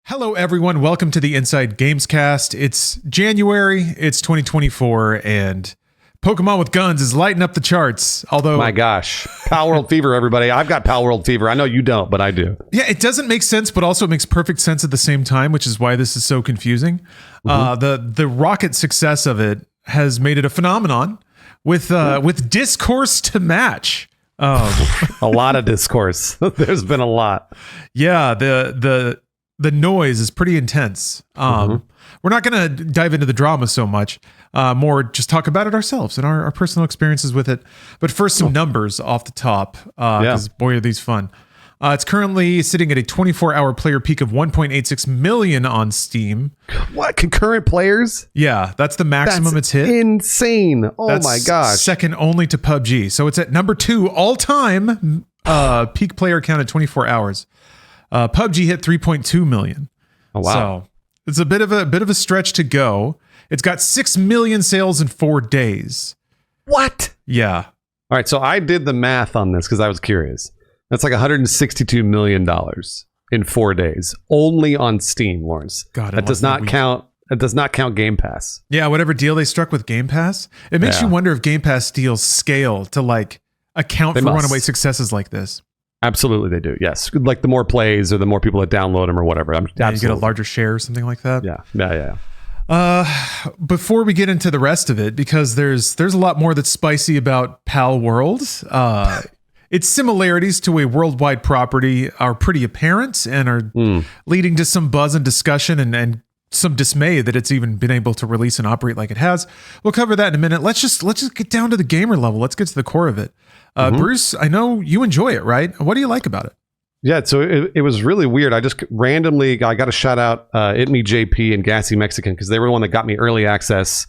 Hello, everyone. Welcome to the Inside Gamescast. It's January, it's 2024, and Pokemon with Guns is lighting up the charts. Although, my gosh, Palworld fever, everybody. I've got Palworld fever. I know you don't, but I do. Yeah, it doesn't make sense, but also it makes perfect sense at the same time, which is why this is so confusing. The rocket success of it has made it a phenomenon with discourse to match. A lot of discourse. There's been a lot. Yeah, the noise is pretty intense. We're not going to dive into the drama so much, more just talk about it ourselves and our personal experiences with it. But first, some numbers off the top, because boy, are these fun. It's currently sitting at a 24-hour player peak of 1.86 million on Steam. What? Concurrent players? Yeah, that's the maximum it's hit. Insane. Oh my gosh. Second only to PUBG. So it's at number 2 all-time peak player count at 24 hours. PUBG hit 3.2 million. Oh wow! So it's a bit of a stretch to go. It's got 6 million sales in 4 days. What? Yeah. All right. So I did the math on this because I was curious. That's like $162 million in 4 days, only on Steam, Lawrence. God, that does not count. It does not count Game Pass. Yeah, whatever deal they struck with Game Pass, it makes you wonder if Game Pass deals scale to like account for runaway successes like this. Absolutely, they do. Yes, like the more plays or the more people that download them or whatever. You get a larger share or something like that. Yeah. Before we get into the rest of it, because there's a lot more that's spicy about Palworld. Its similarities to a worldwide property are pretty apparent and are leading to some buzz and discussion and some dismay that it's even been able to release and operate like it has. We'll cover that in a minute. Let's just get down to the gamer level. Let's get to the core of it. Bruce, I know you enjoy it, right? What do you like about it? Yeah, so it was really weird. I just randomly, I got to shout out JP and Gassy Mexican because they were the one that got me early access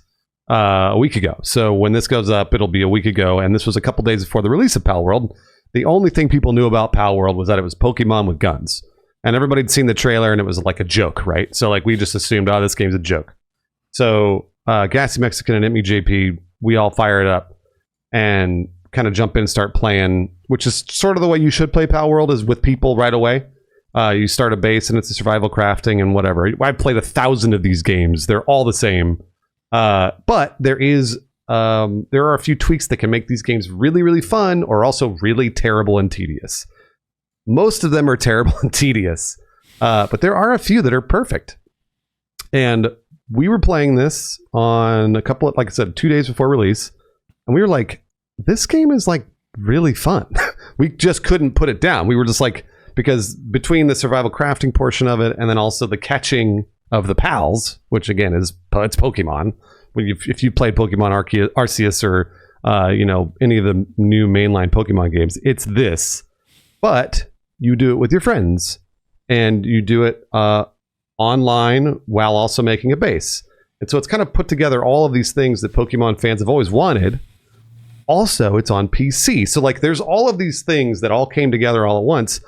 a week ago. So when this goes up, it'll be a week ago. And this was a couple days before the release of Palworld. The only thing people knew about Palworld was that it was Pokemon with guns. And everybody had seen the trailer and it was like a joke, right? So like we just assumed, this game's a joke. So Gassy Mexican and JP, we all fire it up and kind of jump in and start playing, which is sort of the way you should play Palworld, is with people right away. You start a base and it's a survival crafting and whatever. I've played 1,000 of these games. They're all the same. But there are a few tweaks that can make these games really, really fun or also really terrible and tedious. Most of them are terrible and tedious, but there are a few that are perfect. And we were playing this on a couple of, like I said, 2 days before release. And we were like, this game is like really fun. We just couldn't put it down. We were just like, because between the survival crafting portion of it and then also the catching of the pals, which again it's Pokemon. If you played Pokemon Arceus or any of the new mainline Pokemon games, it's this. But you do it with your friends and you do it online while also making a base. And so it's kind of put together all of these things that Pokemon fans have always wanted. Also, it's on PC. So like there's all of these things that all came together all at once.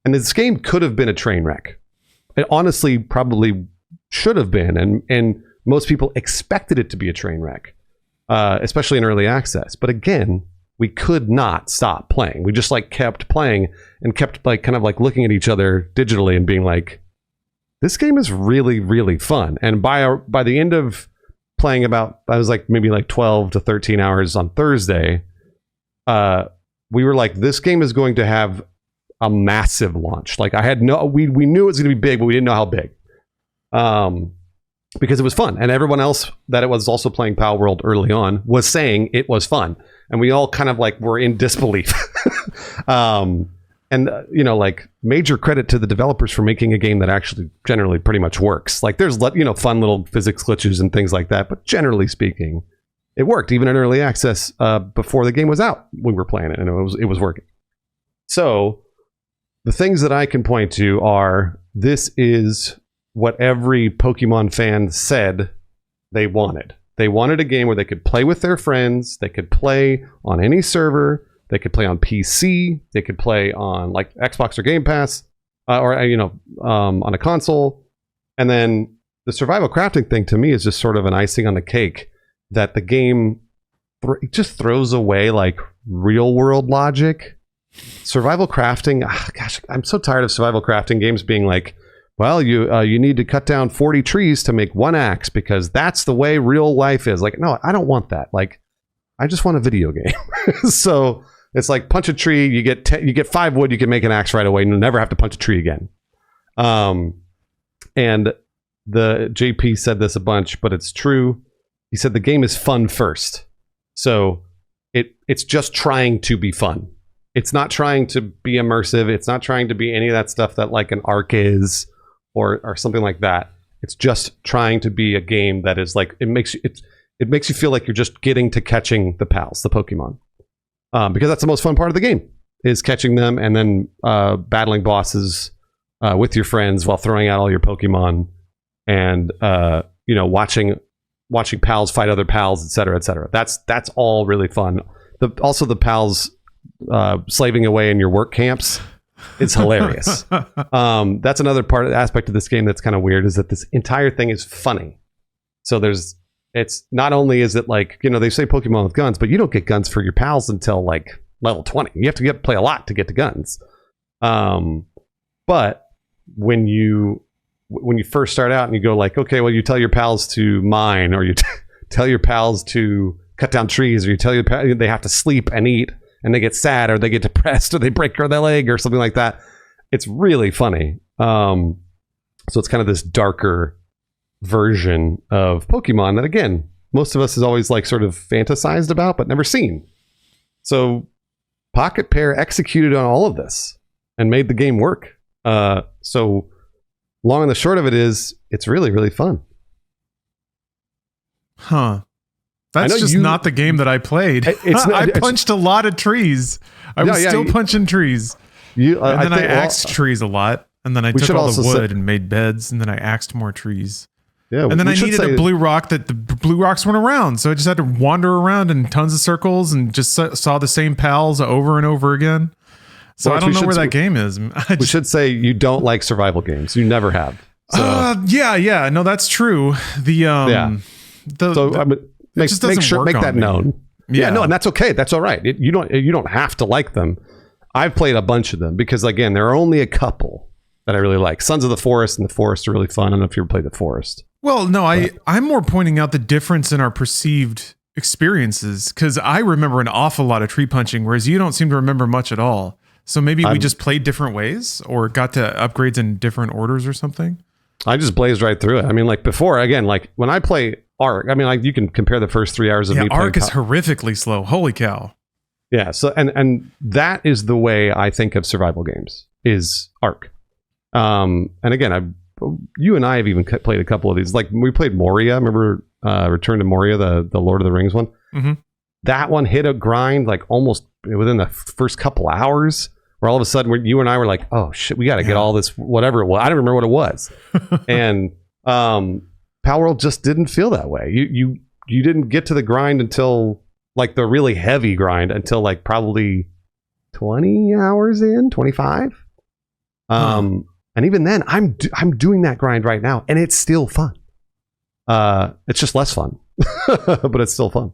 And this game could have been a train wreck. It honestly probably should have been. And most people expected it to be a train wreck, especially in early access. But again, we could not stop playing. We just like kept playing and kept like kind of like looking at each other digitally and being like, this game is really, really fun. And by the end of playing I was like maybe like 12 to 13 hours on Thursday, we were like, this game is going to have a massive launch. Like we knew it was going to be big, but we didn't know how big. Because it was fun. And everyone else that it was also playing Palworld early on was saying it was fun. And we all kind of like were in disbelief. Like major credit to the developers for making a game that actually generally pretty much works. Like there's, fun little physics glitches and things like that. But generally speaking, it worked. Even in early access before the game was out, we were playing it and it was working. So the things that I can point to are, this is what every Pokemon fan said they wanted. They wanted a game where they could play with their friends. They could play on any server. They could play on PC. They could play on like Xbox or Game Pass, or on a console. And then the survival crafting thing to me is just sort of an icing on the cake. That the game just throws away like real world logic. Survival crafting. Gosh, I'm so tired of survival crafting games being like, well, you need to cut down 40 trees to make one axe because that's the way real life is. Like, no, I don't want that. Like, I just want a video game. So it's like punch a tree, you get 5 wood, you can make an axe right away, and you'll never have to punch a tree again. And the JP said this a bunch, but it's true. He said the game is fun first. So it's just trying to be fun. It's not trying to be immersive. It's not trying to be any of that stuff that like an Ark is or something like that. It's just trying to be a game that is like, it makes you feel like you're just getting to catching the pals, the Pokemon. Because that's the most fun part of the game, is catching them and then battling bosses with your friends while throwing out all your Pokemon and watching pals fight other pals, etc., etc. That's all really fun. Also the pals slaving away in your work camps. It's hilarious. That's another aspect of this game that's kind of weird, is that this entire thing is funny. So it's not only is it like, they say Pokemon with guns, but you don't get guns for your pals until like level 20. You have to play a lot to get to guns. But when you first start out and you go like, okay, well, you tell your pals to mine, or you tell your pals to cut down trees, or you tell your pals they have to sleep and eat, and they get sad or they get depressed or they break their leg or something like that. It's really funny. So it's kind of this darker version of Pokemon that, again, most of us has always like sort of fantasized about but never seen. So Pocket Pair executed on all of this and made the game work. So long and the short of it is, it's really, really fun. Huh. That's just not the game that I played. I punched a lot of trees. I was still punching trees. I axed trees a lot. And then I took all the wood and made beds. And then I axed more trees. Yeah, and then I needed a blue rock that the blue rocks weren't around. So I just had to wander around in tons of circles and just saw the same pals over and over again. So I don't know where that game is. We should say you don't like survival games. You never have. So. Yeah. No, that's true. Make that known. Yeah, no, and that's okay. That's all right. You don't have to like them. I've played a bunch of them because, again, there are only a couple that I really like. Sons of the Forest and the Forest are really fun. I don't know if you ever played the Forest. Well, no, I'm more pointing out the difference in our perceived experiences, because I remember an awful lot of tree punching, whereas you don't seem to remember much at all. So maybe we just played different ways or got to upgrades in different orders or something. I just blazed right through it. I mean, like before, again, like when I play Ark, I mean, like you can compare the first 3 hours of me playing. Ark is horrifically slow. Holy cow. Yeah. So, and that is the way I think of survival games, is Ark. And again, you and I have even played a couple of these. Like we played Moria. Remember Return to Moria, the Lord of the Rings one? Mm-hmm. That one hit a grind like almost within the first couple hours, where all of a sudden you and I were like, oh shit, we got to get all this, whatever it was. I don't remember what it was. And Palworld just didn't feel that way. You didn't get to the grind until like the really heavy grind until like probably 20 hours in, 25. And even then, I'm doing that grind right now, and it's still fun. It's just less fun, but it's still fun.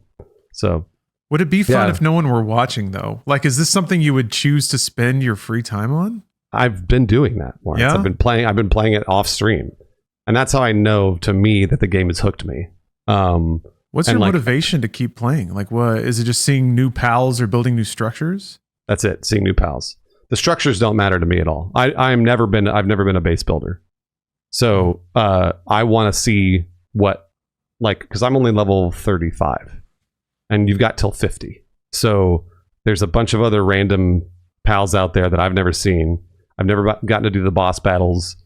So, would it be fun if no one were watching, though? Like, is this something you would choose to spend your free time on? I've been doing that, Lawrence. Yeah? I've been playing it off stream, and that's how I know, to me, that the game has hooked me. What's your motivation to keep playing? Like, what is it? Just seeing new pals or building new structures? That's it. Seeing new pals. The structures don't matter to me at all. I've never been a base builder. So I want to see what, like, because I'm only level 35 and you've got till 50. So there's a bunch of other random pals out there that I've never seen. I've never gotten to do the boss battles.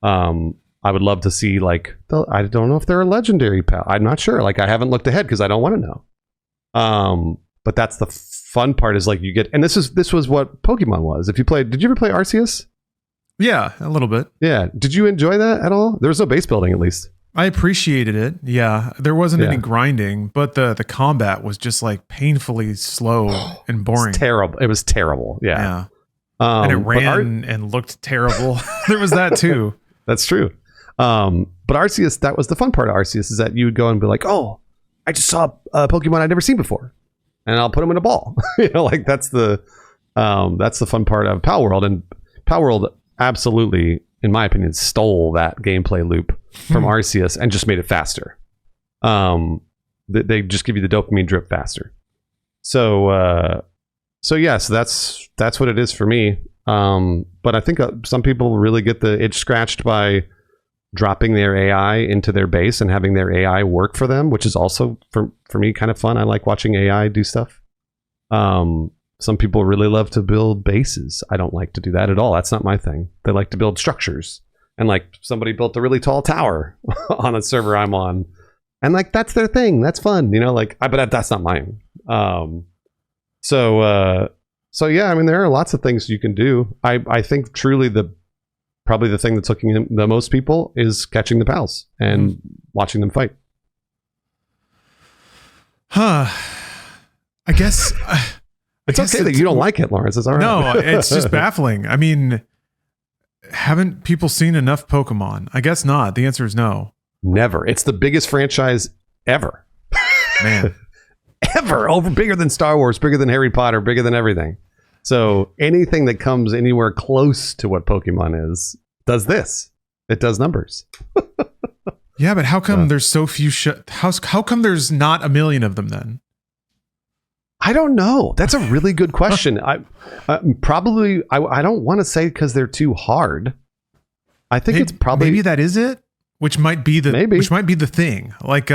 I would love to see, like, I don't know if they're a legendary pal. I'm not sure. Like, I haven't looked ahead because I don't want to know. But that's the fun part, is like you get, and this was what Pokemon was. Did you ever play Arceus? Yeah, a little bit. Yeah. Did you enjoy that at all? There was no base building, at least. I appreciated it. Yeah. There wasn't any grinding, but the combat was just like painfully slow and boring. It was terrible. Yeah. And it ran and looked terrible. There was that too. That's true. But Arceus, that was the fun part of Arceus, is that you would go and be like, oh, I just saw a Pokemon I'd never seen before, and I'll put them in a ball. Like that's the fun part of Palworld. And Palworld absolutely in my opinion, stole that gameplay loop from Arceus and just made it faster. They just give you the dopamine drip faster. So yes, that's what it is for me. But I think some people really get the itch scratched by dropping their AI into their base and having their AI work for them, which is also for me kind of fun. I like watching AI do stuff. Some people really love to build bases. I don't like to do that at all. That's not my thing. They like to build structures. And like somebody built a really tall tower on a server I'm on. And like that's their thing. That's fun, but that's not mine. So yeah, I mean there are lots of things you can do. I think truly probably the thing that's hooking in the most people is catching the pals and watching them fight. I guess it's okay that you don't like it, Lawrence. It's all right. No, it's just baffling. I mean, haven't people seen enough Pokemon? I guess not. The answer is no. Never. It's the biggest franchise ever. Man. Ever. Bigger than Star Wars, bigger than Harry Potter, bigger than everything. So anything that comes anywhere close to what Pokemon is does this. It does numbers. Yeah, but how come there's so few? How come there's not a million of them then? I don't know. That's a really good question. I don't want to say because they're too hard. I think it's probably maybe that is it, which might be the thing. Like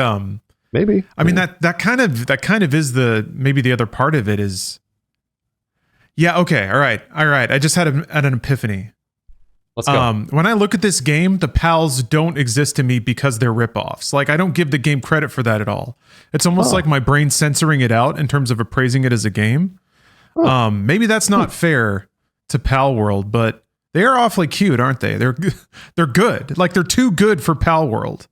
maybe. I mean that kind of is maybe the other part of it is. Yeah. Okay. All right. I just had an epiphany. Let's go. When I look at this game, the pals don't exist to me because they're ripoffs. Like I don't give the game credit for that at all. It's almost like my brain censoring it out in terms of appraising it as a game. Maybe that's not fair to Palworld, but they are awfully cute, aren't they? They're good. Like they're too good for Palworld.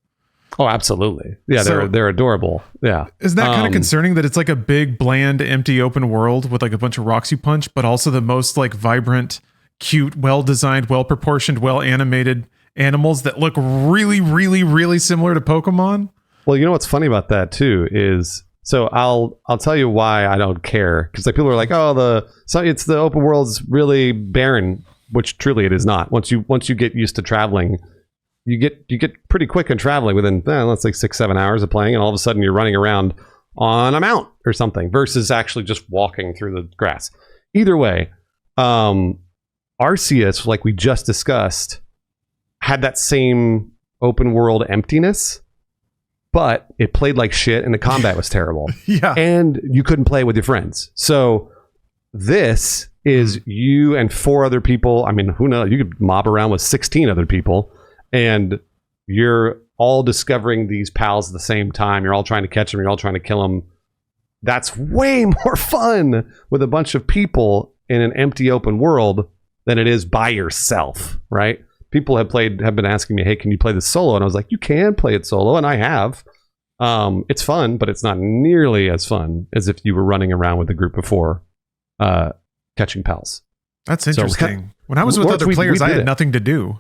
Oh, absolutely. Yeah, they're adorable. Yeah. Isn't that kind of concerning that it's like a big, bland, empty open world with like a bunch of rocks you punch, but also the most like vibrant, cute, well-designed, well-proportioned, well-animated animals that look really, really, really similar to Pokemon? Well, you know what's funny about that too is, so I'll tell you why I don't care, because like people are like, it's the open world's really barren, which truly it is not. Once you get used to traveling. You get pretty quick in traveling within, let's say 6-7 hours of playing, and all of a sudden you're running around on a mount or something versus actually just walking through the grass. Either way, Arceus, like we just discussed, had that same open world emptiness, but it played like shit and the combat was terrible. Yeah. And you couldn't play with your friends. So this is you and 4 other people. I mean, who knows? You could mob around with 16 other people. And you're all discovering these pals at the same time. You're all trying to catch them. You're all trying to kill them. That's way more fun with a bunch of people in an empty open world than it is by yourself, right? People have been asking me, hey, can you play this solo? And I was like, you can play it solo. And I have. It's fun, but it's not nearly as fun as if you were running around with a group of 4 catching pals. That's interesting. When I was with other players, I had nothing to do.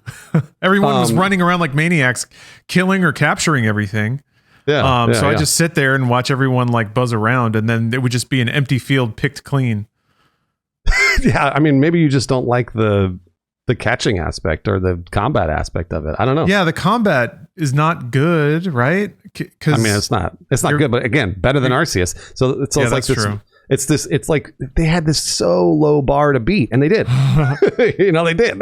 Everyone was running around like maniacs, killing or capturing everything. Yeah. So I just sit there and watch everyone like buzz around, and then it would just be an empty field picked clean. Yeah, I mean, maybe you just don't like the catching aspect or the combat aspect of it. I don't know. Yeah, the combat is not good, right? I mean, it's not good, but again, better than Arceus. So it's like this. True. It's like they had this so low bar to beat, and they did. They did.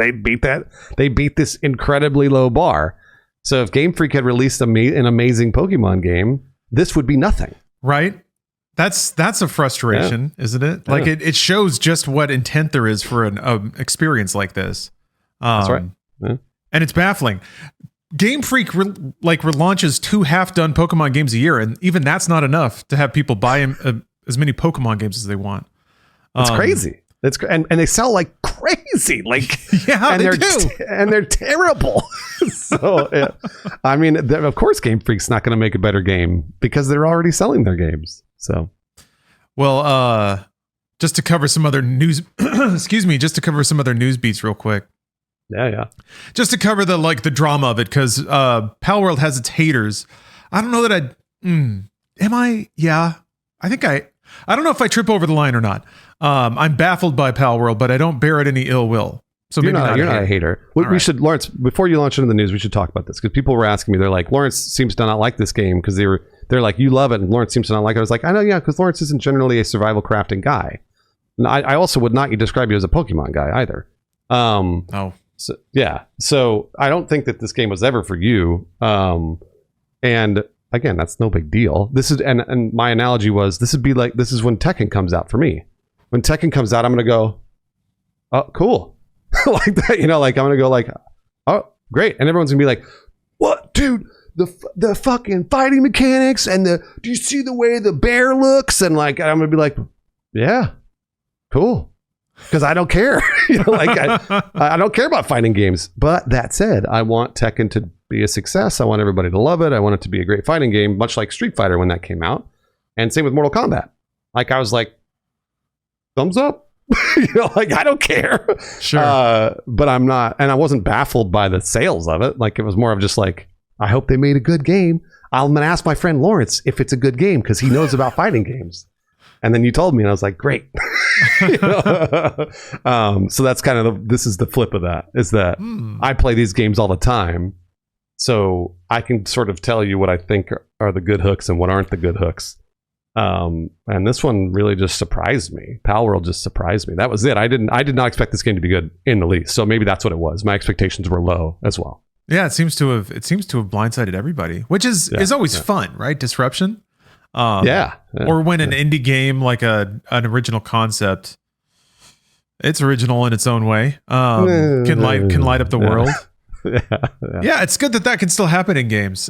They beat this incredibly low bar. So if Game Freak had released an amazing Pokemon game, this would be nothing. Right? That's a frustration, isn't it? Like it shows just what intent there is for an experience like this. That's right. Yeah. And it's baffling. Game Freak relaunches 2 half-done Pokemon games a year, and even that's not enough to have people buy as many Pokemon games as they want. It's crazy. And they sell like crazy. Like yeah, and they do. And they're terrible. So yeah. I mean, of course, Game Freak's not going to make a better game because they're already selling their games. So, well, just to cover some other news. Excuse me. Just to cover some other news beats real quick. Yeah. Just to cover the drama of it, because Palworld has its haters. I don't know that am I? Yeah, I think I don't know if I trip over the line or not. I'm baffled by Palworld, but I don't bear it any ill will. So you're maybe not a hater. We should, Lawrence, before you launch into the news, we should talk about this because people were asking me. They're like, Lawrence seems to not like this game because they're like, you love it, and Lawrence seems to not like it. I was like, I know, yeah, because Lawrence isn't generally a survival crafting guy. And I also would not describe you as a Pokemon guy either. So, yeah. So I don't think that this game was ever for you. And again, that's no big deal. This is and my analogy was this would be like this is when Tekken comes out for me. When Tekken comes out, I'm gonna go, oh, cool. Like that, like I'm gonna go like, oh, great, and everyone's gonna be like, what, dude? The fucking fighting mechanics and do you see the way the bear looks? And like I'm gonna be like, yeah, cool, because I don't care. I don't care about fighting games. But that said, I want Tekken to be a success. I want everybody to love it. I want it to be a great fighting game, much like Street Fighter when that came out, and same with Mortal Kombat. Like I was like, thumbs up. I don't care. Sure. But I'm not, and I wasn't baffled by the sales of it. Like it was more of just like, I hope they made a good game. I'm gonna ask my friend Lawrence if it's a good game because he knows about fighting games. And then you told me, and I was like, great. So that's kind of this is the flip of that, is that I play these games all the time, so I can sort of tell you what I think are the good hooks and what aren't the good hooks. And this one really just surprised me. Palworld just surprised me. That was it. I did not expect this game to be good in the least. So maybe that's what it was. My expectations were low as well. Yeah, it seems to have blindsided everybody, which is always fun, right? Disruption. Or when an indie game like an original concept, it's original in its own way, can light up the world. Yeah, it's good that can still happen in games.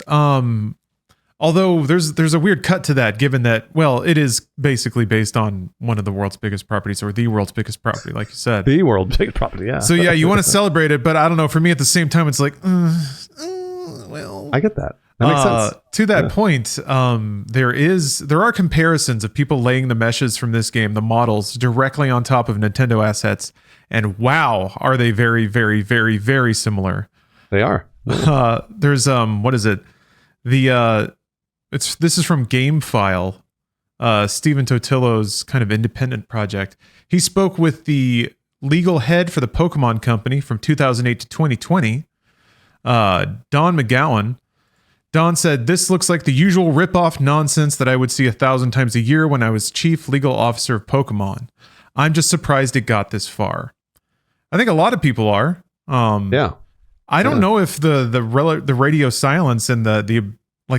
Although there's a weird cut to that, given that, well, it is basically based on one of the world's biggest properties, or the world's biggest property, like you said. The world's biggest property, yeah. So yeah, you want to celebrate it, but I don't know. For me, at the same time, it's like, well, I get that. That makes sense. To that point, there are comparisons of people laying the meshes from this game, the models, directly on top of Nintendo assets, and wow, are they very, very, very, very similar? They are. There's what is it? This is from GameFile, Stephen Totillo's kind of independent project. He spoke with the legal head for the Pokemon Company from 2008 to 2020, Don McGowan. Don said, "This looks like the usual rip-off nonsense that I would see 1,000 times a year when I was chief legal officer of Pokemon. I'm just surprised it got this far." I think a lot of people are. I don't know if the radio silence and the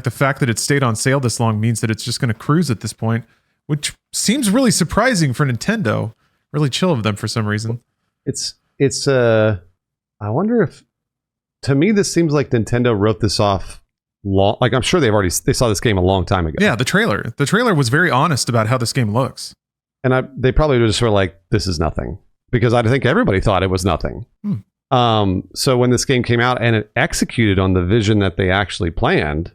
fact that it stayed on sale this long means that it's just going to cruise at this point, which seems really surprising for Nintendo. Really chill of them for some reason. It's I wonder if, to me, this seems like Nintendo wrote this off long. Like I'm sure they saw this game a long time ago. Yeah, the trailer was very honest about how this game looks. And they probably just were like, this is nothing, because I think everybody thought it was nothing. So when this game came out and it executed on the vision that they actually planned,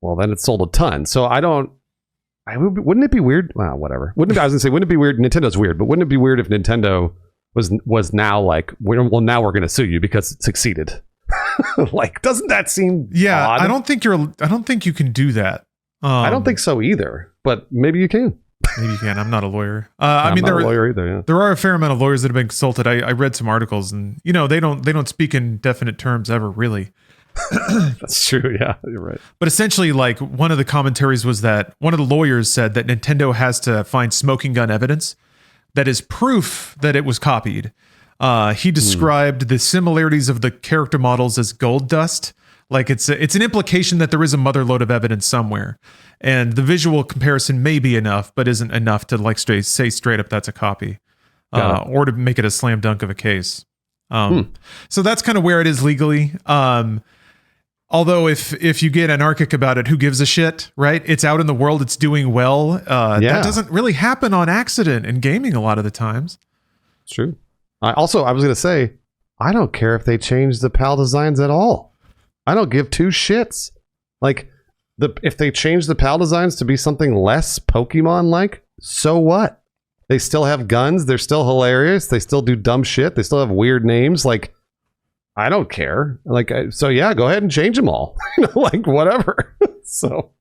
well, then it sold a ton. So wouldn't it be weird? Well, whatever. Wouldn't it be weird? Nintendo's weird, but wouldn't it be weird if Nintendo was now like, well, now we're going to sue you because it succeeded? Like, doesn't that seem odd? I don't think you can do that. I don't think so either, but maybe you can. Maybe you can. I'm not a lawyer. I'm not a lawyer either. Yeah. There are a fair amount of lawyers that have been consulted. I read some articles, and they don't speak in definite terms ever, really. That's true. Yeah, you're right. But essentially, like, one of the commentaries was that one of the lawyers said that Nintendo has to find smoking gun evidence that is proof that it was copied. He described the similarities of the character models as gold dust. Like it's an implication that there is a motherlode of evidence somewhere, and the visual comparison may be enough, but isn't enough to like say straight up that's a copy, or to make it a slam dunk of a case. So that's kind of where it is legally. Although if you get anarchic about it, who gives a shit, right? It's out in the world, it's doing well. That doesn't really happen on accident in gaming a lot of the times. It's true. I was going to say, I don't care if they change the PAL designs at all. I don't give two shits. Like, if they change the PAL designs to be something less Pokemon-like, so what? They still have guns. They're still hilarious. They still do dumb shit. They still have weird names. Like, I don't care. Like, so yeah, go ahead and change them all. Like, whatever. So,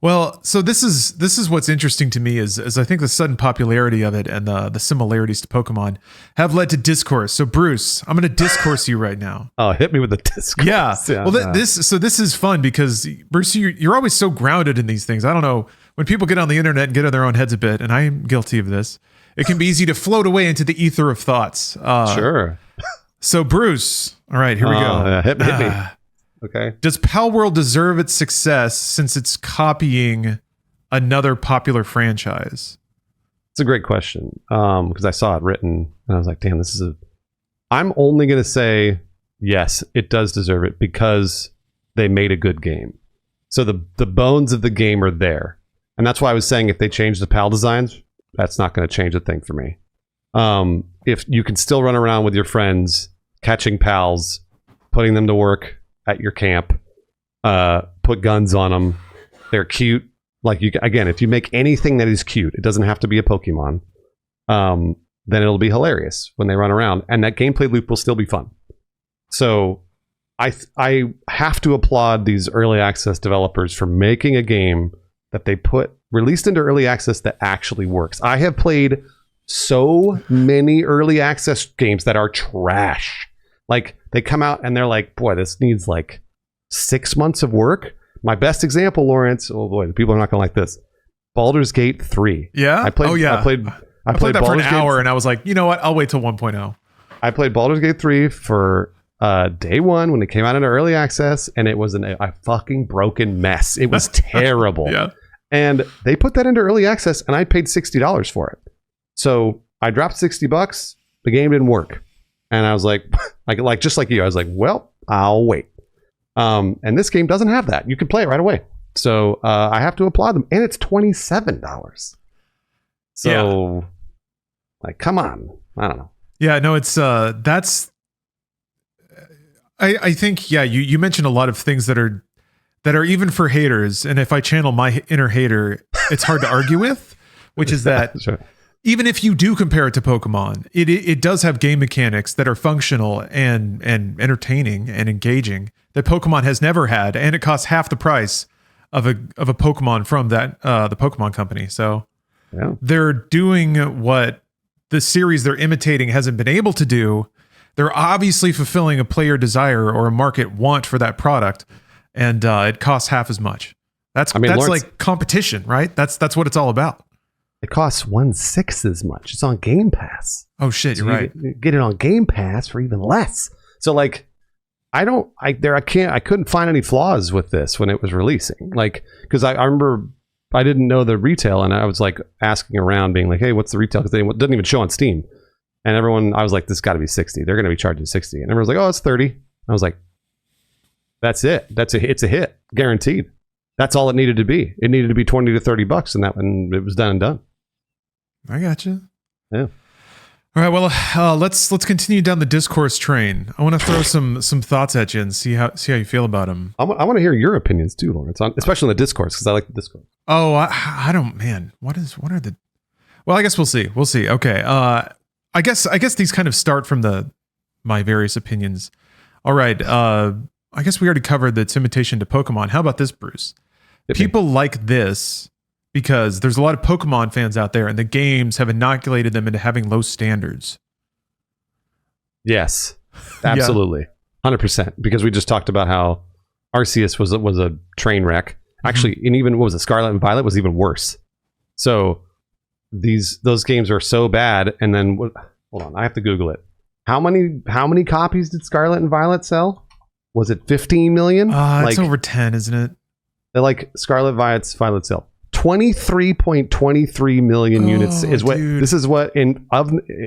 Well, so this is what's interesting to me is I think the sudden popularity of it and the similarities to Pokemon have led to discourse. So Bruce, I'm going to discourse you right now. Oh, hit me with the discourse. Yeah. Well, this is fun because Bruce, you're always so grounded in these things. I don't know, when people get on the internet and get in their own heads a bit, and I am guilty of this, it can be easy to float away into the ether of thoughts. Sure. So Bruce, all right, here we go. Hit me. Okay. Does Palworld deserve its success since it's copying another popular franchise? It's a great question because I saw it written and I was like, damn, I'm only going to say yes, it does deserve it because they made a good game. So the bones of the game are there. And that's why I was saying if they change the PAL designs, that's not going to change a thing for me. If you can still run around with your friends, catching pals, putting them to work at your camp, put guns on them. They're cute. Like if you make anything that is cute, it doesn't have to be a Pokemon. Then it'll be hilarious when they run around, and that gameplay loop will still be fun. So I have to applaud these early access developers for making a game that they released into early access that actually works. I have played so many early access games that are trash. Like they come out and they're like, boy, this needs like 6 months of work. My best example, Lawrence. Oh boy, the people are not going to like this. Baldur's Gate 3. Yeah. I played that for an hour, and I was like, you know what? I'll wait till 1.0. I played Baldur's Gate 3 for day one when it came out into early access, and it was a fucking broken mess. It was terrible. Yeah. And they put that into early access, and I paid $60 for it. So I dropped $60. The game didn't work. And I was like, just like you, I was like, well, I'll wait. And this game doesn't have that. You can play it right away. So I have to applaud them. And it's $27. So, come on. I don't know. Yeah, no, it's that's. I think you mentioned a lot of things that are even for haters, and if I channel my inner hater, it's hard to argue with, which is that. Sure. Even if you do compare it to Pokemon, it does have game mechanics that are functional and entertaining and engaging that Pokemon has never had, and it costs half the price of a Pokemon from that the Pokemon company. So they're doing what the series they're imitating hasn't been able to do. They're obviously fulfilling a player desire or a market want for that product, and it costs half as much. That's Lawrence, like competition, right? That's what it's all about. It costs 1/6 as much. It's on Game Pass. Oh shit, you're right. You get it on Game Pass for even less. So I couldn't find any flaws with this when it was releasing. Because I remember I didn't know the retail, and I was like asking around, being like, hey, what's the retail? Because it doesn't even show on Steam. And I was like, this got to be 60. They're going to be charging 60. And everyone's like, oh, it's 30. I was like, that's it. It's a hit, guaranteed. That's all it needed to be. It needed to be $20 to $30, and it was done and done. I gotcha. Yeah. All right. Well, let's continue down the discourse train. I want to throw some thoughts at you and see how you feel about them. I want to hear your opinions too, Lawrence, especially on the discourse, because I like the discourse. Oh, I don't, man. What are the? Well, I guess we'll see. We'll see. Okay. I guess these kind of start from my various opinions. All right. I guess we already covered the imitation to Pokemon. How about this, Bruce? People like this because there's a lot of Pokemon fans out there, and the games have inoculated them into having low standards. Yes, absolutely, 100%. Because we just talked about how Arceus was a train wreck. Actually, and even what was it? Scarlet and Violet was even worse. So those games are so bad. And then hold on, I have to Google it. How many copies did Scarlet and Violet sell? Was it 15 million? It's over 10, isn't it? They're like Scarlet Violet sell 23.23 million units is what dude. This is what in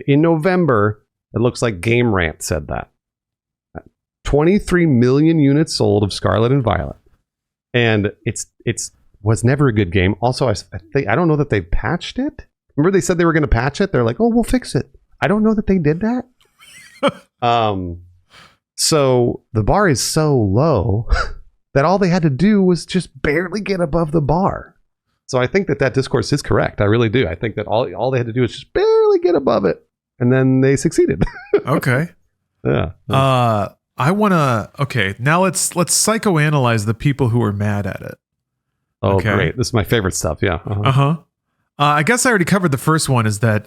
November it looks like Game Rant said that 23 million units sold of Scarlet and Violet, and it's was never a good game. Also, I don't know that they patched it. Remember they said they were going to patch it. They're like, oh, we'll fix it. I don't know that they did that. So the bar is so low that all they had to do was just barely get above the bar. So I think that discourse is correct. I really do. I think that all they had to do was just barely get above it, and then they succeeded. Okay. Yeah. I want to. Okay, now let's psychoanalyze the people who are mad at it. Oh, Okay. great. This is my favorite stuff. Yeah. I guess I already covered the first one is that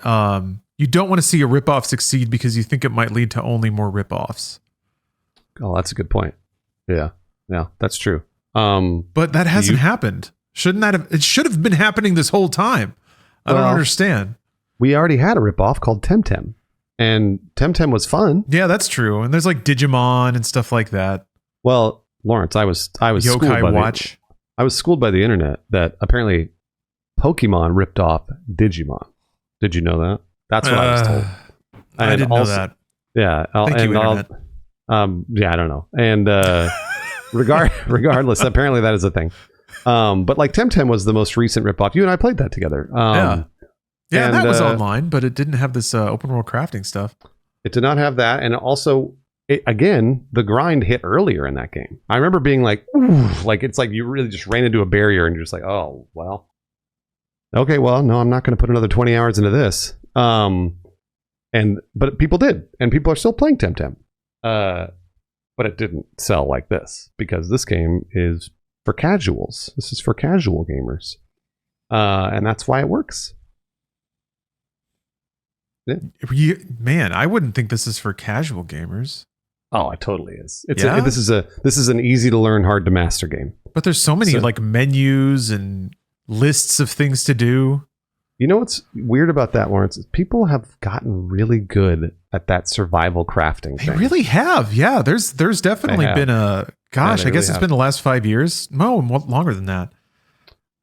you don't want to see a ripoff succeed because you think it might lead to only more ripoffs. Oh, that's a good point. Yeah. Yeah, that's true. But that hasn't happened. Shouldn't that have? It should have been happening this whole time. I don't understand. We already had a ripoff called Temtem, and Temtem was fun. Yeah, that's true. And there's like Digimon and stuff like that. Well, Lawrence, I was schooled Yokai by Watch. I was schooled by the internet that apparently Pokemon ripped off Digimon. Did you know that? That's what I was told. I didn't know that. Yeah. Thank you, Internet. Yeah, I don't know. And regardless, apparently that is a thing. But like Temtem was the most recent ripoff. You and I played that together. Yeah, that was online, but it didn't have this open world crafting stuff. It did not have that, and also, again, the grind hit earlier in that game. I remember being like, ooh, like it's like you really just ran into a barrier, and you're just like, oh well, okay, well, no, I'm not going to put another 20 hours into this. But people did, and people are still playing Temtem. But it didn't sell like this because this game is for casuals. This is for casual gamers, and that's why it works. Yeah. Man, I wouldn't think this is for casual gamers. Oh, it totally is. This is an easy to learn, hard to master game. But there's so many like menus and lists of things to do. You know what's weird about that, Lawrence? Is people have gotten really good at that survival crafting thing. They really have. Yeah, there's definitely been a I guess it's been the last 5 years. No, longer than that.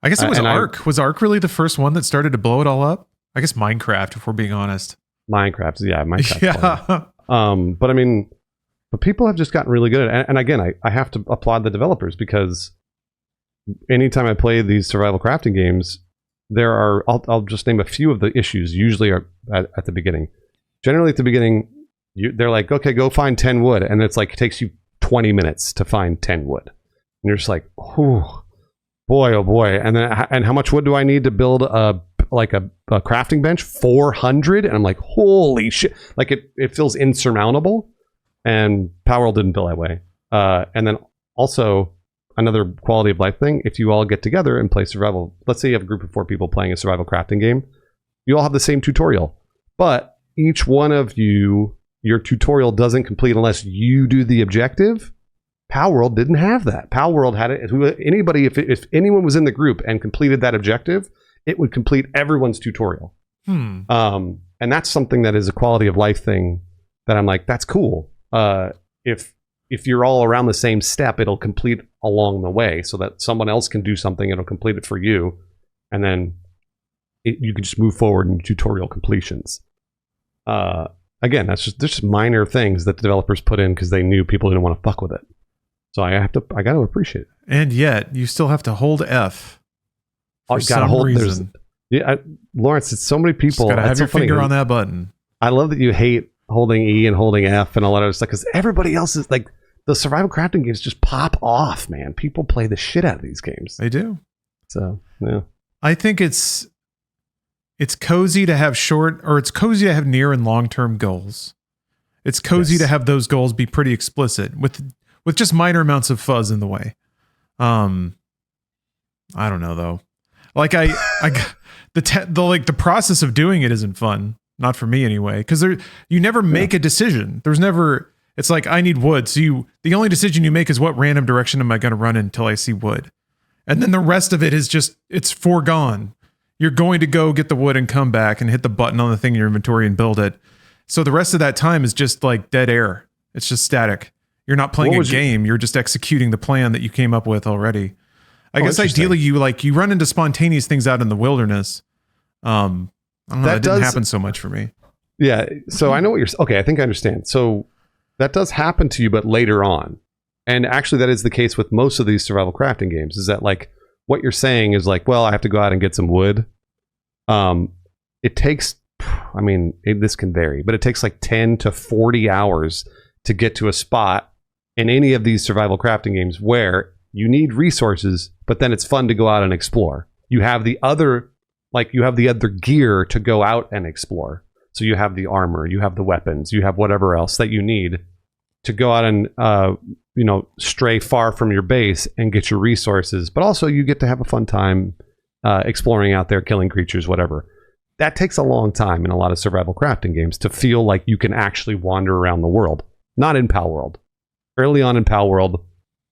I guess it was Ark. Was Ark really the first one that started to blow it all up? I guess Minecraft, if we're being honest. Minecraft. Yeah. But I mean, but people have just gotten really good at it. And again, I have to applaud the developers because anytime I play these survival crafting games, there are, I'll just name a few of the issues usually are at the beginning. Generally at the beginning, they're like, okay, go find 10 wood. And it's like, it takes you 20 minutes to find 10 wood. And you're just like, oh boy. And then, and how much wood do I need to build a crafting bench? 400. And I'm like, holy shit. Like it feels insurmountable. And Palworld didn't feel that way. And then also another quality of life thing, if you all get together and play survival, let's say you have a group of 4 people playing a survival crafting game, you all have the same tutorial. But each one of you, your tutorial doesn't complete unless you do the objective. Palworld didn't have that. Palworld had it. Anybody, if anyone was in the group and completed that objective, it would complete everyone's tutorial. And that's something that is a quality of life thing that I'm like, that's cool. If you're all around the same step, it'll complete along the way so that someone else can do something. It'll complete it for you. And then you can just move forward in tutorial completions. Again, there's just minor things that the developers put in because they knew people didn't want to fuck with it. So I got to appreciate it. And yet you still have to hold F for some reason. Lawrence, it's so many people. Just gotta have your finger on that button. I love that you hate holding E and holding F and all that other stuff because everybody else is like, the survival crafting games just pop off, man. People play the shit out of these games. They do. So, yeah. I think it's cozy to have it's cozy to have near and long-term goals. It's cozy to have those goals be pretty explicit with just minor amounts of fuzz in the way. I don't know though. Like the process of doing it isn't fun. Not for me anyway, because you never make a decision. There's never. It's like I need wood, so the only decision you make is what random direction am I going to run in until I see wood, and then the rest of it is just it's foregone. You're going to go get the wood and come back and hit the button on the thing in your inventory and build it. So the rest of that time is just like dead air. It's just static. You're not playing a game. You're just executing the plan that you came up with already. I guess ideally you run into spontaneous things out in the wilderness. I don't know. That didn't happen so much for me. Yeah. So I know what you're. Okay, I think I understand. So that does happen to you, but later on. And actually, that is the case with most of these survival crafting games. Is that like what you're saying is like, well, I have to go out and get some wood. It takes. I mean, this can vary, but it takes like 10 to 40 hours to get to a spot in any of these survival crafting games where you need resources, but then it's fun to go out and explore. You have the other gear to go out and explore. So you have the armor, you have the weapons, you have whatever else that you need to go out and stray far from your base and get your resources, but also you get to have a fun time exploring out there, killing creatures, whatever. That takes a long time in a lot of survival crafting games to feel like you can actually wander around the world. Not in Palworld. Early on in Palworld,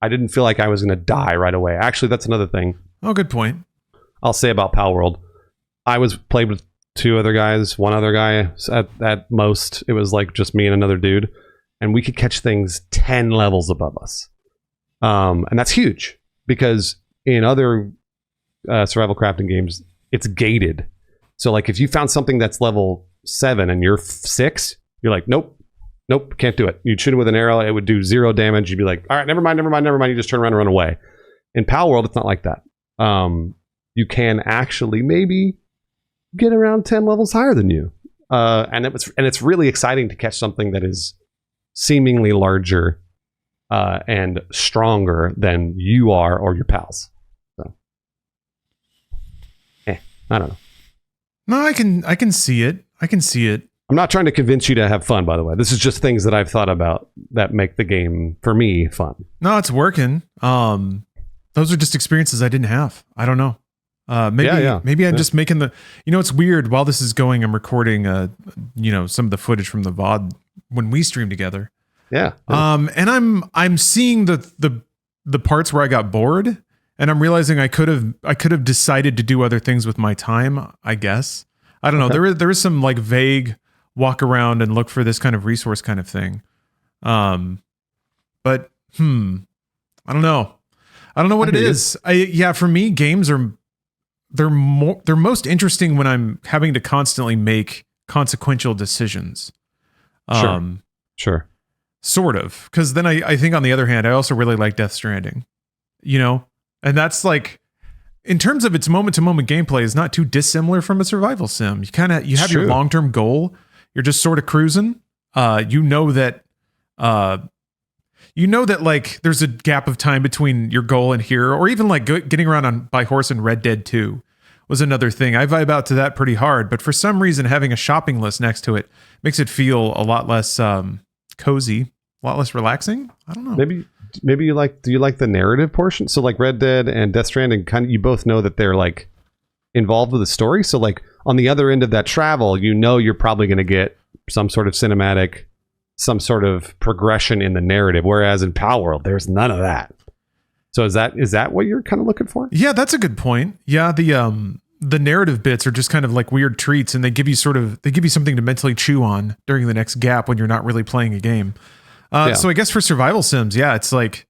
I didn't feel like I was going to die right away. Actually, that's another thing. Oh, good point. I'll say about Palworld. I played with two other guys, one other guy at most. It was like just me and another dude. And we could catch things 10 levels above us. And that's huge because in other survival crafting games, it's gated. So like if you found something that's level 7 and you're 6, you're like, nope, can't do it. You'd shoot it with an arrow, it would do 0 damage. You'd be like, all right, never mind. You just turn around and run away. In Palworld, it's not like that. You can actually maybe get around 10 levels higher than you. And it's really exciting to catch something that is seemingly larger and stronger than you are or your pals. So, I don't know. No, I can see it. I'm not trying to convince you to have fun, by the way. This is just things that I've thought about that make the game, for me, fun. No, it's working. Those are just experiences I didn't have. I don't know. Maybe I'm just making the... it's weird. While this is going, I'm recording, some of the footage from the VOD when we stream together. Yeah. And I'm seeing the parts where I got bored, and I'm realizing I could have decided to do other things with my time, I guess. I don't know. There is some like vague walk around and look for this kind of resource kind of thing. But I don't know. I don't know what it is. For me, games they're most interesting when I'm having to constantly make consequential decisions. Sure. Sort of. Because then I think on the other hand, I also really like Death Stranding. And that's like, in terms of its moment-to-moment gameplay, is not too dissimilar from a survival sim. You have your long-term goal. You're just sort of cruising. You know that like there's a gap of time between your goal and here, or even like getting around by horse in Red Dead 2 was another thing. I vibe out to that pretty hard, but for some reason having a shopping list next to it makes it feel a lot less cozy, a lot less relaxing. I don't know. Maybe do you like the narrative portion? So like Red Dead and Death Stranding, you both know that they're like involved with the story. So like on the other end of that travel, you're probably going to get some sort of cinematic, some sort of progression in the narrative. Whereas in Palworld, there's none of that. So is that what you're kind of looking for? Yeah, that's a good point. Yeah, the narrative bits are just kind of like weird treats, and they give you something to mentally chew on during the next gap when you're not really playing a game. So I guess for survival sims, it's like,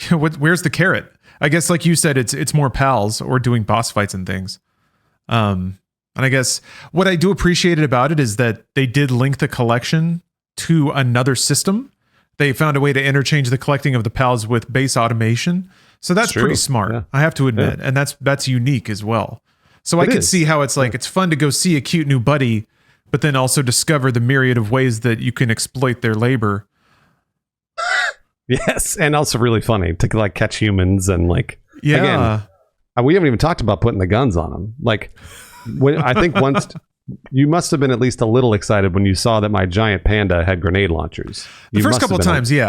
where's the carrot? I guess like you said, it's more pals or doing boss fights and things. And I guess what I do appreciate about it is that they did link the collection to another system. They found a way to interchange the collecting of the pals with base automation. So that's pretty smart. Yeah. I have to admit. Yeah. And that's unique as well. So I could see how it's like, it's fun to go see a cute new buddy, but then also discover the myriad of ways that you can exploit their labor. Yes, and also really funny to like catch humans and like again, we haven't even talked about putting the guns on them. Like I think once you must have been at least a little excited when you saw that my giant panda had grenade launchers. The first couple of times, and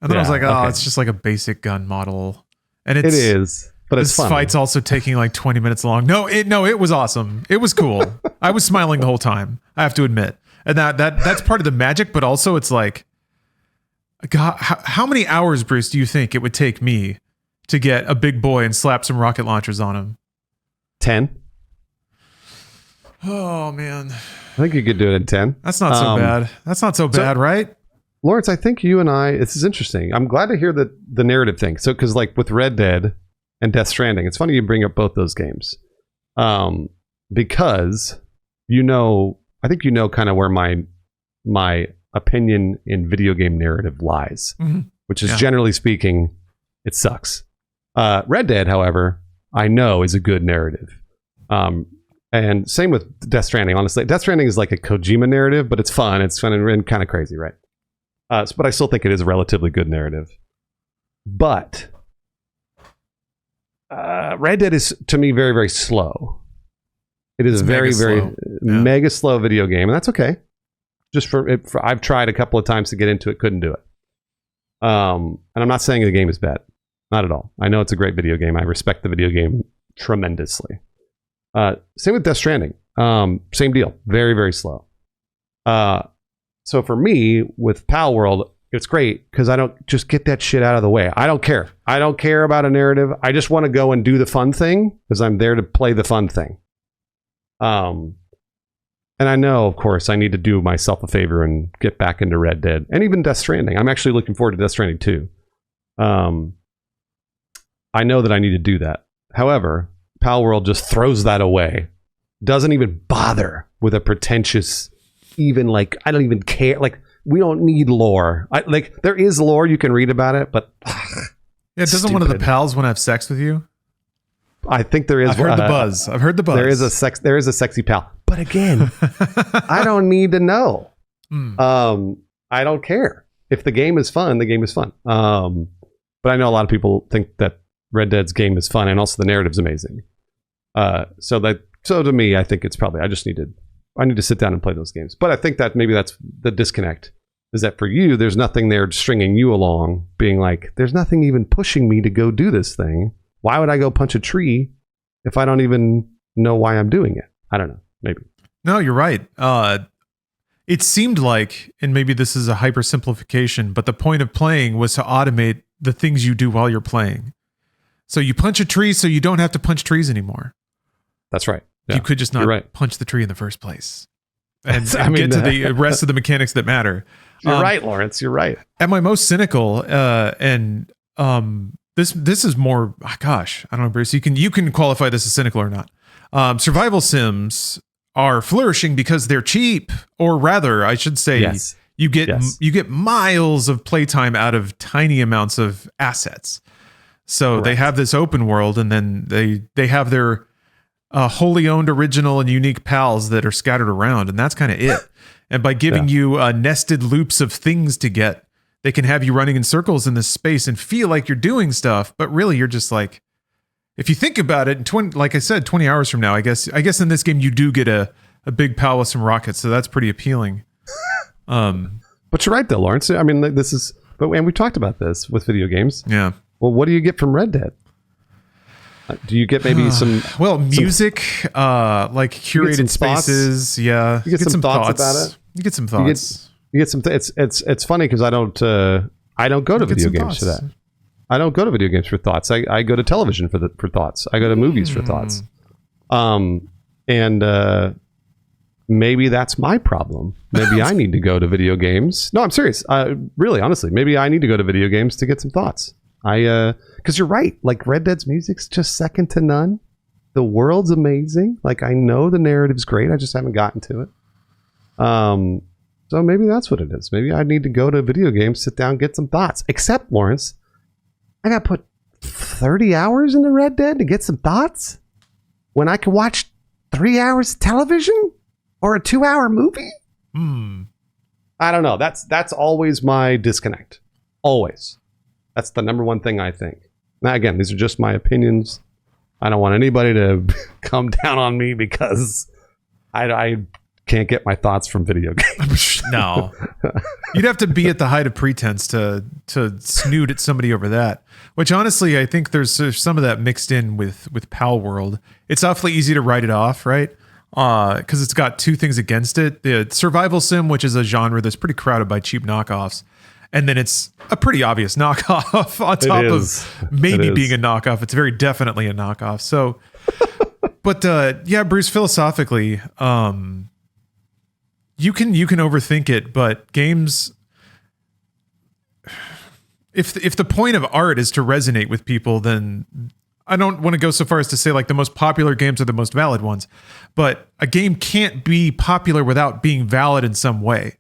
then I was like, it's just like a basic gun model, and it is. But it's fun. This fight's also taking like 20 minutes long. No, it was awesome. It was cool. I was smiling the whole time, I have to admit, and that's part of the magic. But also, it's like, God, how many hours, Bruce, do you think it would take me to get a big boy and slap some rocket launchers on him? 10. Oh, man. I think you could do it in 10. That's not so bad. That's not so bad, right? Lawrence, I think you and I, this is interesting. I'm glad to hear the narrative thing. So, because like with Red Dead and Death Stranding, it's funny you bring up both those games. Because I think kind of where my opinion in video game narrative lies, which is generally speaking, it sucks. Red Dead, however, I know is a good narrative. And same with Death Stranding. Honestly, Death Stranding is like a Kojima narrative, but it's fun. It's fun and kind of crazy, right? But I still think it is a relatively good narrative. But Red Dead is, to me, very, very slow. It is a very, very mega slow video game, and that's okay. Just I've tried a couple of times to get into it, couldn't do it. And I'm not saying the game is bad. Not at all. I know it's a great video game. I respect the video game tremendously. Same with Death Stranding. Same deal. Very, very slow. So for me, with Palworld, it's great because I don't just get that shit out of the way. I don't care. I don't care about a narrative. I just want to go and do the fun thing because I'm there to play the fun thing. And I know, of course, I need to do myself a favor and get back into Red Dead and even Death Stranding. I'm actually looking forward to Death Stranding too. I know that I need to do that. However, Palworld just throws that away. Doesn't even bother with a pretentious, even like, I don't even care. Like, we don't need lore. There is lore, you can read about it, but yeah, doesn't one of the pals want to have sex with you? I think there is. I've heard the buzz. There is a sexy pal. But again, I don't need to know. I don't care. If the game is fun, the game is fun. But I know a lot of people think that Red Dead's game is fun and also the narrative's amazing. So to me, I think it's probably I need to sit down and play those games. But I think that maybe that's the disconnect, is that for you, there's nothing there stringing you along, being like, there's nothing even pushing me to go do this thing. Why would I go punch a tree if I don't even know why I'm doing it? I don't know. Maybe. No, you're right. It seemed like, and maybe this is a hypersimplification, but the point of playing was to automate the things you do while you're playing. So you punch a tree so you don't have to punch trees anymore. That's right. Yeah, you could just not punch the tree in the first place and get to the rest of the mechanics that matter. You're right, Lawrence. You're right. At my most cynical, and this is more, gosh, I don't know, Bruce, you can qualify this as cynical or not. Survival sims are flourishing because they're cheap, or rather, I should say, yes. you get miles of playtime out of tiny amounts of assets. So Correct. They have this open world, and then they have their wholly owned, original, and unique pals that are scattered around, and that's kind of it. And by giving you nested loops of things to get, they can have you running in circles in this space and feel like you're doing stuff, but really you're just like, if you think about it, like I said, 20 hours from now, I guess in this game you do get a big pal with some rockets, so that's pretty appealing. But you're right though, Lawrence. I mean, and we talked about this with video games. Yeah. Well, what do you get from Red Dead? Do you get maybe some music, like curated spaces? Yeah, you get some thoughts about it. You get some thoughts. You get some. It's funny because I don't go to video games for that. I don't go to video games for thoughts. I go to television for thoughts. I go to movies for thoughts. And maybe that's my problem. Maybe I need to go to video games. No, I'm serious. Really, honestly, maybe I need to go to video games to get some thoughts. Because you're right. Like Red Dead's music's just second to none. The world's amazing. Like I know the narrative's great. I just haven't gotten to it. So maybe that's what it is. Maybe I need to go to video games, sit down, get some thoughts. Except Lawrence, I got to put 30 hours into Red Dead to get some thoughts when I can watch 3 hours of television or a 2-hour movie. I don't know. That's always my disconnect. Always. That's the number one thing I think. Now, again, these are just my opinions. I don't want anybody to come down on me because I can't get my thoughts from video games. No. You'd have to be at the height of pretense to snoot at somebody over that. Which honestly, I think there's some of that mixed in with Palworld. It's awfully easy to write it off, right? Because it's got two things against it. The survival sim, which is a genre that's pretty crowded by cheap knockoffs. And then it's a pretty obvious knockoff on top of maybe being a knockoff. It's very definitely a knockoff. So, but yeah, Bruce, philosophically, you can overthink it, but games, if the point of art is to resonate with people, then I don't want to go so far as to say like the most popular games are the most valid ones, but a game can't be popular without being valid in some way,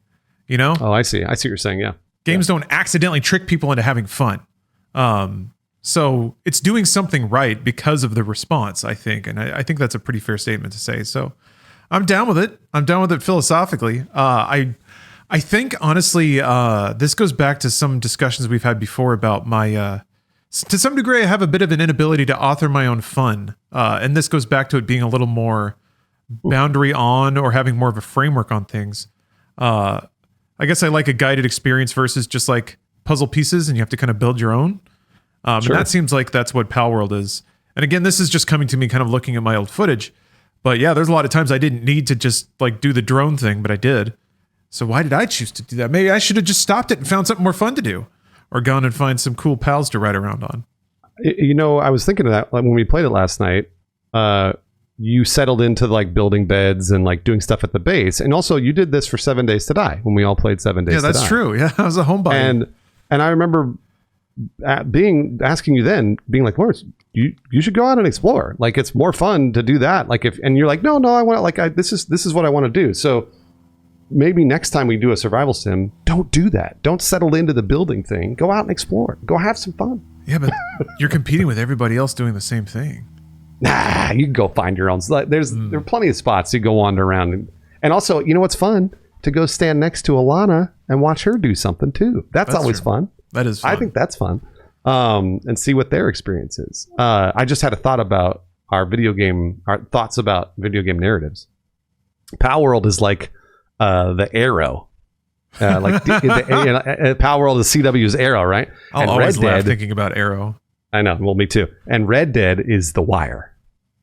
you know? Oh, I see what you're saying. Yeah. Games don't accidentally trick people into having fun. So it's doing something right because of the response, I think. And I think that's a pretty fair statement to say. So I'm down with it. I'm down with it philosophically. I think, honestly, this goes back to some discussions we've had before about my... to some degree, I have a bit of an inability to author my own fun. And this goes back to it being a little more boundary on or having more of a framework on things. I guess I like a guided experience versus just like puzzle pieces and you have to kind of build your own. And that seems like that's what Palworld is. And again, this is just coming to me kind of looking at my old footage. But yeah, there's a lot of times I didn't need to just like do the drone thing, but I did. So why did I choose to do that? Maybe I should have just stopped it and found something more fun to do, or gone and find some cool pals to ride around on. You know, I was thinking of that when we played it last night. You settled into like building beds and like doing stuff at the base, and also you did this for 7 Days to Die when we all played 7 Days. Yeah, that's true. Yeah, I was a homebody, and I remember asking you then, being like, Lawrence, you should go out and explore. Like, it's more fun to do that. Like, and you're like, no, I want to, like, this is what I want to do. So maybe next time we do a survival sim, don't do that. Don't settle into the building thing. Go out and explore. Go have some fun. Yeah, but you're competing with everybody else doing the same thing. Nah, you can go find your own. There are plenty of spots you go wander around, and also, you know what's fun? To go stand next to Alana and watch her do something too. That's always true. fun. That is fun. I think that's fun. And see what their experience is. I just had a thought about our thoughts about video game narratives. Palworld is like the Arrow. Palworld is CW's Arrow, right? I'll always laugh thinking about Arrow. I know. Well, me too. And Red Dead is The Wire.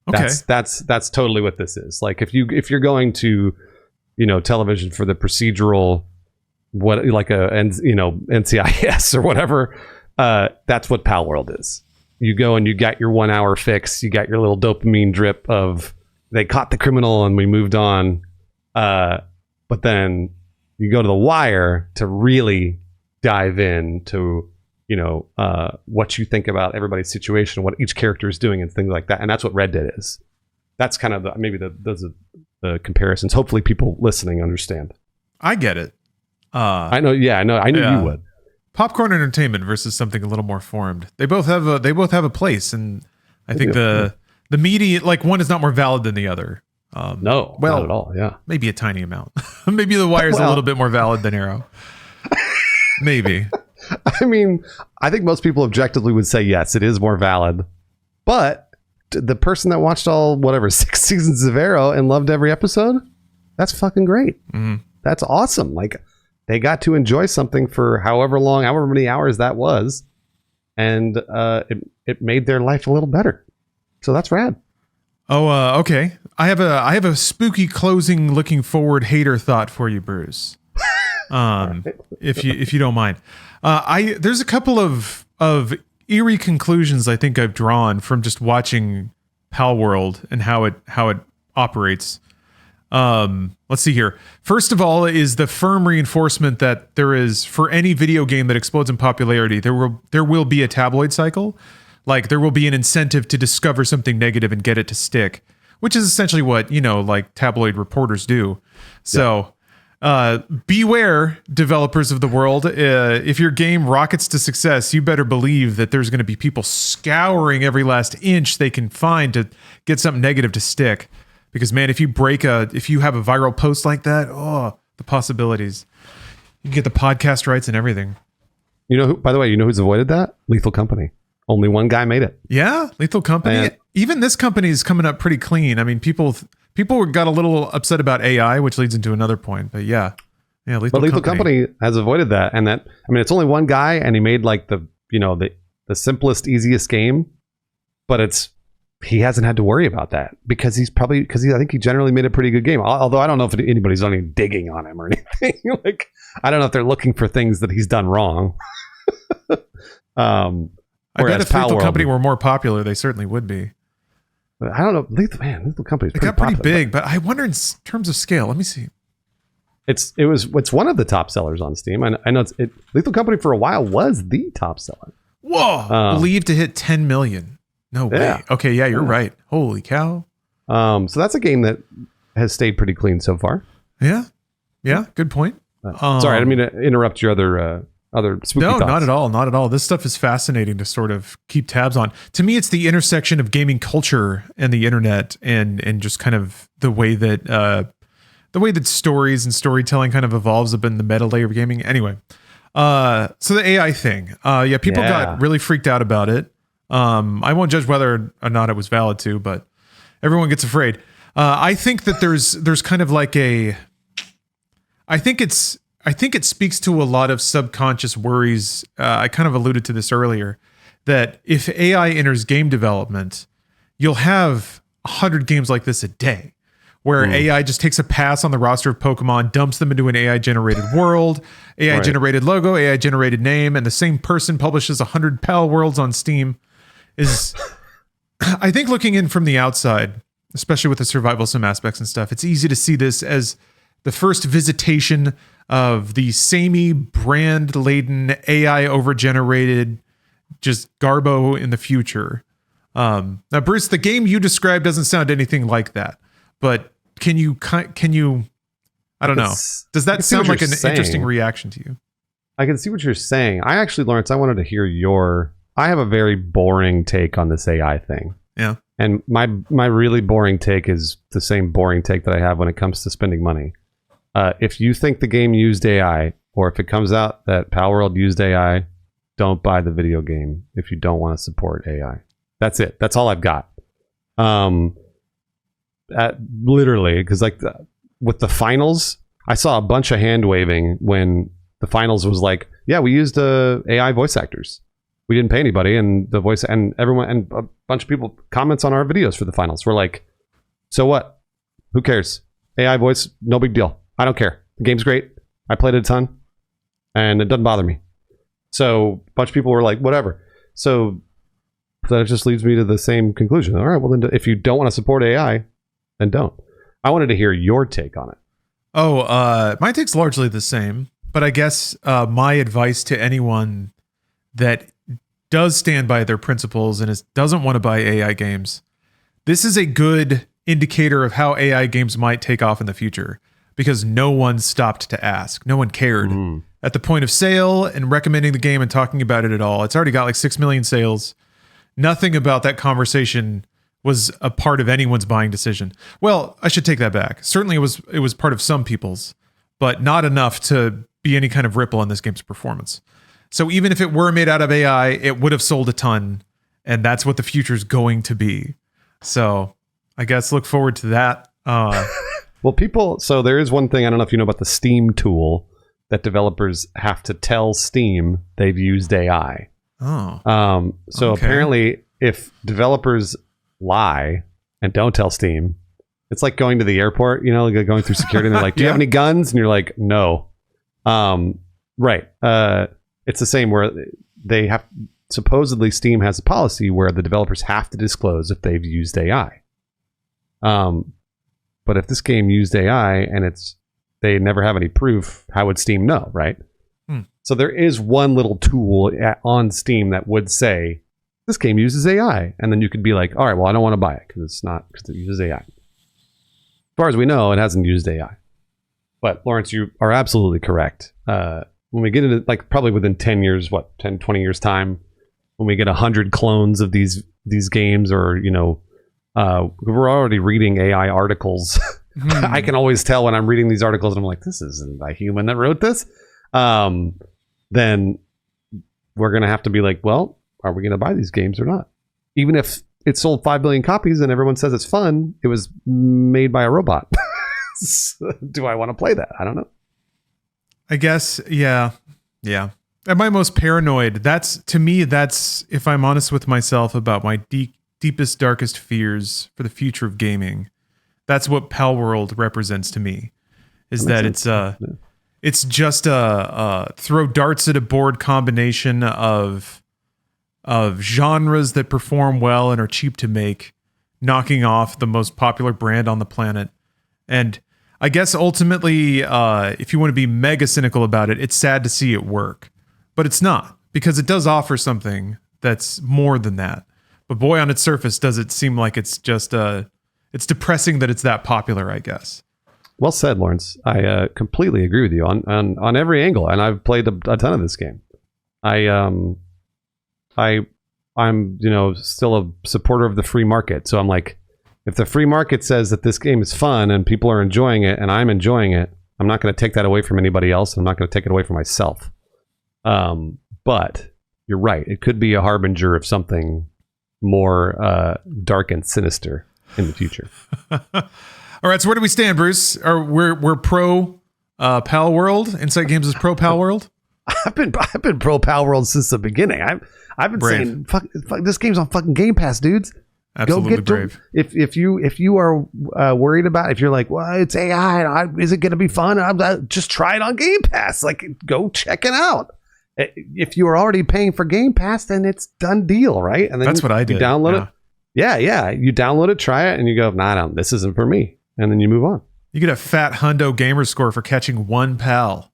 Okay. That's totally what this is. Like, if you're going to, television for the procedural, NCIS or whatever, that's what Palworld is. You go and you got your 1 hour fix. You got your little dopamine drip of they caught the criminal and we moved on. But then you go to The Wire to really dive into what you think about everybody's situation, what each character is doing, and things like that. And that's what Red Dead is. That's kind of those are the comparisons. Hopefully, people listening understand. I get it. I know. Yeah, I know. I knew you would. Popcorn entertainment versus something a little more formed. They both have a place, and I think the media, like, one is not more valid than the other. No, not at all. Yeah, maybe a tiny amount. Maybe The Wire is a little bit more valid than Arrow. Maybe. I mean, I think most people objectively would say yes, it is more valid. But the person that watched all 6 seasons of Arrow and loved every episode, that's fucking great. Mm-hmm. That's awesome. Like, they got to enjoy something for however many hours that was, and it made their life a little better. So that's rad. Oh, okay. I have a spooky closing, looking forward hater thought for you, Bruce. If you don't mind. There's a couple of eerie conclusions I think I've drawn from just watching Palworld and how it operates. Let's see here. First of all is the firm reinforcement that there is, for any video game that explodes in popularity, there will be a tabloid cycle. Like, there will be an incentive to discover something negative and get it to stick, which is essentially what, like tabloid reporters do. So, beware, developers of the world. If your game rockets to success, you better believe that there's going to be people scouring every last inch they can find to get something negative to stick. Because, man, if you have a viral post like that, the possibilities. You can get the podcast rights and everything. By the way, who's avoided that? Lethal Company. Only one guy made it. Yeah, Lethal Company. Even this company is coming up pretty clean. I mean, people got a little upset about AI, which leads into another point. But yeah, Lethal Company has avoided that, and that, I mean, it's only one guy, and he made like the simplest, easiest game, but he hasn't had to worry about that because I think he generally made a pretty good game. Although I don't know if anybody's only digging on him or anything. Like, I don't know if they're looking for things that he's done wrong. I bet if Lethal Company were more popular, they certainly would be. But I don't know. Lethal Company. They got pretty big, but I wonder in terms of scale. Let me see. It's one of the top sellers on Steam. I know Lethal Company for a while was the top seller. Whoa! Believed to hit 10 million. No way. Yeah. Okay, yeah, you're right. Holy cow! So that's a game that has stayed pretty clean so far. Yeah. Good point. Sorry, I didn't mean to interrupt your other spooky thoughts. Not at all. This stuff is fascinating to sort of keep tabs on. To me, it's the intersection of gaming culture and the internet, and just kind of the way that stories and storytelling kind of evolves up in the meta layer of gaming. Anyway, so the AI thing, people got really freaked out about it. I won't judge whether or not it was valid too, but everyone gets afraid. I think that there's kind of like I think it's I think it speaks to a lot of subconscious worries. I kind of alluded to this earlier, that if AI enters game development, you'll have 100 games like this a day, where AI just takes a pass on the roster of Pokemon, dumps them into an AI-generated world, AI-generated logo, AI-generated name, and the same person publishes 100 Palworlds on Steam. I think looking in from the outside, especially with the survival sim aspects and stuff, it's easy to see this as the first visitation of the samey, brand-laden, AI-overgenerated, just garbo in the future. Now, Bruce, the game you described doesn't sound anything like that, but can you? I don't know. Does that sound like an interesting reaction to you? I can see what you're saying. I actually, Lawrence, I wanted to hear I have a very boring take on this AI thing. Yeah. And my really boring take is the same boring take that I have when it comes to spending money. If you think the game used AI, or if it comes out that Palworld used AI, don't buy the video game if you don't want to support AI. That's it. That's all I've got. Literally, because with the finals, I saw a bunch of hand waving when the finals was like, yeah, we used AI voice actors. We didn't pay anybody, and the voice and everyone and a bunch of people comments on our videos for the finals. We're like, so what? Who cares? AI voice, no big deal. I don't care. The game's great. I played it a ton, and it doesn't bother me. So a bunch of people were like, whatever. So that just leads me to the same conclusion. All right, well then, if you don't want to support AI, then don't. I wanted to hear your take on it. My take's largely the same, but I guess my advice to anyone that does stand by their principles and doesn't want to buy AI games, this is a good indicator of how AI games might take off in the future, because no one stopped to ask. No one cared at the point of sale and recommending the game and talking about it at all. It's already got like 6 million sales. Nothing about that conversation was a part of anyone's buying decision. Well, I should take that back. Certainly it was part of some people's, but not enough to be any kind of ripple in this game's performance. So even if it were made out of AI, it would have sold a ton, and that's what the future's going to be. So I guess look forward to that. Well, so there is one thing, I don't know if you know about the Steam tool, that developers have to tell Steam they've used AI. Oh. So apparently if developers lie and don't tell Steam, it's like going to the airport, going through security, and they're like, do you have any guns? And you're like, no. Right. It's the same where they have, supposedly Steam has a policy where the developers have to disclose if they've used AI. But if this game used AI and they never have any proof, how would Steam know, right? So there is one little tool on Steam that would say, this game uses AI. And then you could be like, all right, well, I don't want to buy it because it uses AI. As far as we know, it hasn't used AI. But Lawrence, you are absolutely correct. When we get into probably within 10 years, 10, 20 years time, when we get 100 clones of these games, or, we're already reading AI articles. I can always tell when I'm reading these articles and I'm like, this isn't a human that wrote this. Then we're going to have to be like, well, are we going to buy these games or not? Even if it sold 5 billion copies and everyone says it's fun, it was made by a robot. Do I want to play that? I don't know. I guess, yeah. Am I most paranoid? That's, if I'm honest with myself about my deepest, darkest fears for the future of gaming, that's what Palworld represents to me. It's just a throw darts at a board combination of genres that perform well and are cheap to make, knocking off the most popular brand on the planet. And I guess ultimately, if you want to be mega cynical about it, it's sad to see it work. But it's not, because it does offer something that's more than that. But boy, on its surface, does it seem like it's just it's depressing that it's that popular, I guess. Well said, Lawrence. I completely agree with you on every angle, and I've played a ton of this game. I'm still a supporter of the free market, so I'm like, if the free market says that this game is fun and people are enjoying it and I'm enjoying it, I'm not going to take that away from anybody else. I'm not going to take it away from myself. But you're right. It could be a harbinger of something more dark and sinister in the future. All right. So where do we stand, Bruce? We're pro Palworld, Insight Games' Pro Palworld. I've been pro Palworld since the beginning. I've been Brave. saying fuck this game's on fucking Game Pass, dudes. Absolutely Go get brave. If you are worried about, if you're like, well, it's AI, is it going to be fun? Just try it on Game Pass. Like, go check it out. If you are already paying for Game Pass, then it's done deal, right? And then That's what I did. You download it. Yeah. You download it, try it, and you go, nah, this isn't for me, and then you move on. You get a fat hundo gamer score for catching one pal.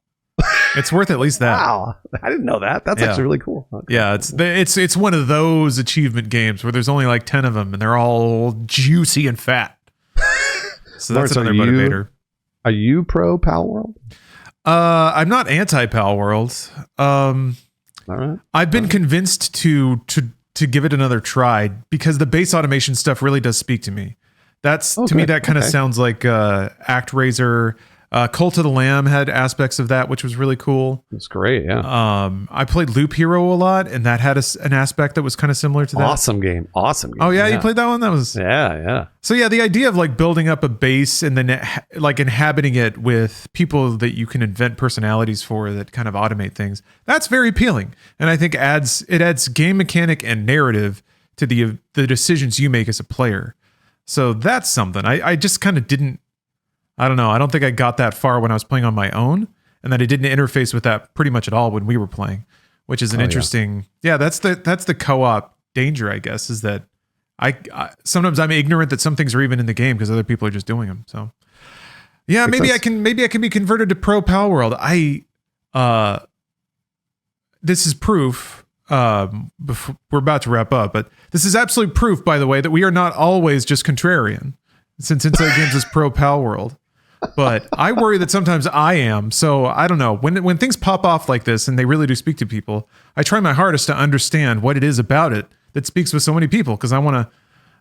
It's worth at least that. Wow, I didn't know that. That's actually really cool. Okay. Yeah, it's one of those achievement games where there's only like 10 of them and they're all juicy and fat. So that's another motivator. Are you pro Palworld? I'm not anti Palworld. All right. I've been convinced to give it another try because the base automation stuff really does speak to me. To me that kind of sounds like ActRaiser. Cult of the Lamb had aspects of that, which was really cool. It's great, yeah. I played Loop Hero a lot, and that had an aspect that was kind of similar to that. Awesome game. Oh yeah, you played that one? That was yeah. So yeah, the idea of like building up a base and then like inhabiting it with people that you can invent personalities for that kind of automate things, that's very appealing. And I think it adds game mechanic and narrative to the decisions you make as a player. So that's something. I just kind of didn't. I don't know. I don't think I got that far when I was playing on my own, and that I didn't interface with that pretty much at all when we were playing, which is an interesting. Yeah, that's the co-op danger, I guess, is that I sometimes I'm ignorant that some things are even in the game because other people are just doing them. So yeah, maybe I can be converted to Pro Palworld. This is proof. We're about to wrap up, but this is absolute proof, by the way, that we are not always just contrarian. Since Inside Games is Pro Palworld. But I worry that sometimes I am. So I don't know. When things pop off like this and they really do speak to people, I try my hardest to understand what it is about it that speaks with so many people, because I want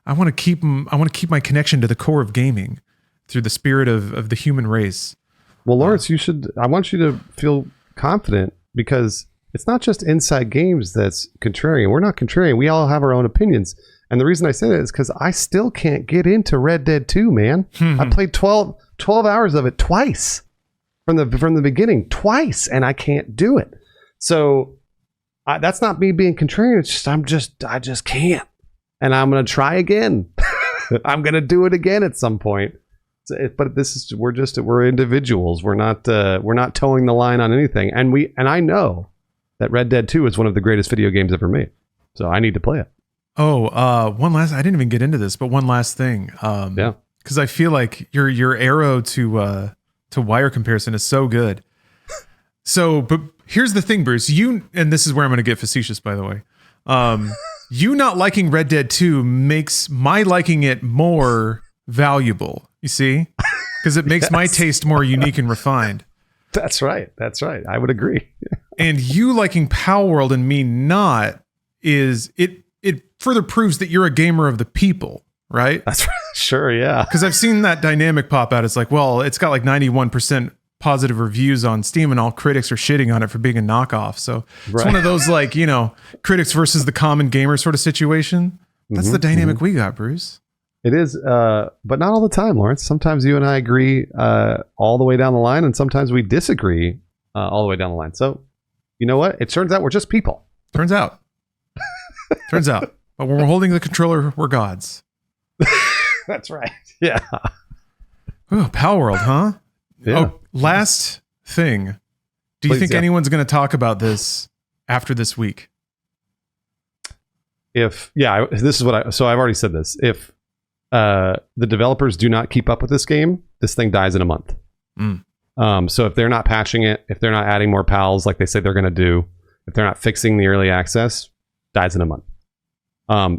to keep my connection to the core of gaming through the spirit of the human race. Well, Lawrence, I want you to feel confident, because it's not just Inside Games that's contrarian. We're not contrarian. We all have our own opinions. And the reason I say that is because I still can't get into Red Dead 2, man. I played 12 hours of it twice from the beginning, twice, and I can't do it. So that's not me being contrarian. It's just I just can't, and I'm gonna try again. I'm gonna do it again at some point. But we're individuals. We're not towing the line on anything. And I know that Red Dead 2 is one of the greatest video games ever made. So I need to play it. I didn't even get into this, but one last thing. Yeah. Because I feel like your arrow to wire comparison is so good. So, but here's the thing, Bruce. And this is where I'm going to get facetious, by the way. You not liking Red Dead 2 makes my liking it more valuable. You see? Because it makes my taste more unique and refined. That's right. I would agree. And you liking Palworld and me not is it further proves that you're a gamer of the people, right? That's right. Sure, yeah. Because I've seen that dynamic pop out. It's like, well, it's got like 91% positive reviews on Steam and all critics are shitting on it for being a knockoff. So it's one of those like, critics versus the common gamer sort of situation. That's the dynamic we got, Bruce. It is, but not all the time, Lawrence. Sometimes you and I agree all the way down the line, and sometimes we disagree all the way down the line. So, you know what? It turns out we're just people. Turns out. But when we're holding the controller, we're gods. That's right. Yeah. Oh, Palworld, huh? Yeah. Oh, last thing. Do you think anyone's going to talk about this after this week? This is what so I've already said this. If the developers do not keep up with this game, this thing dies in a month. So if they're not patching it, if they're not adding more pals like they say they're going to do, if they're not fixing the early access, dies in a month.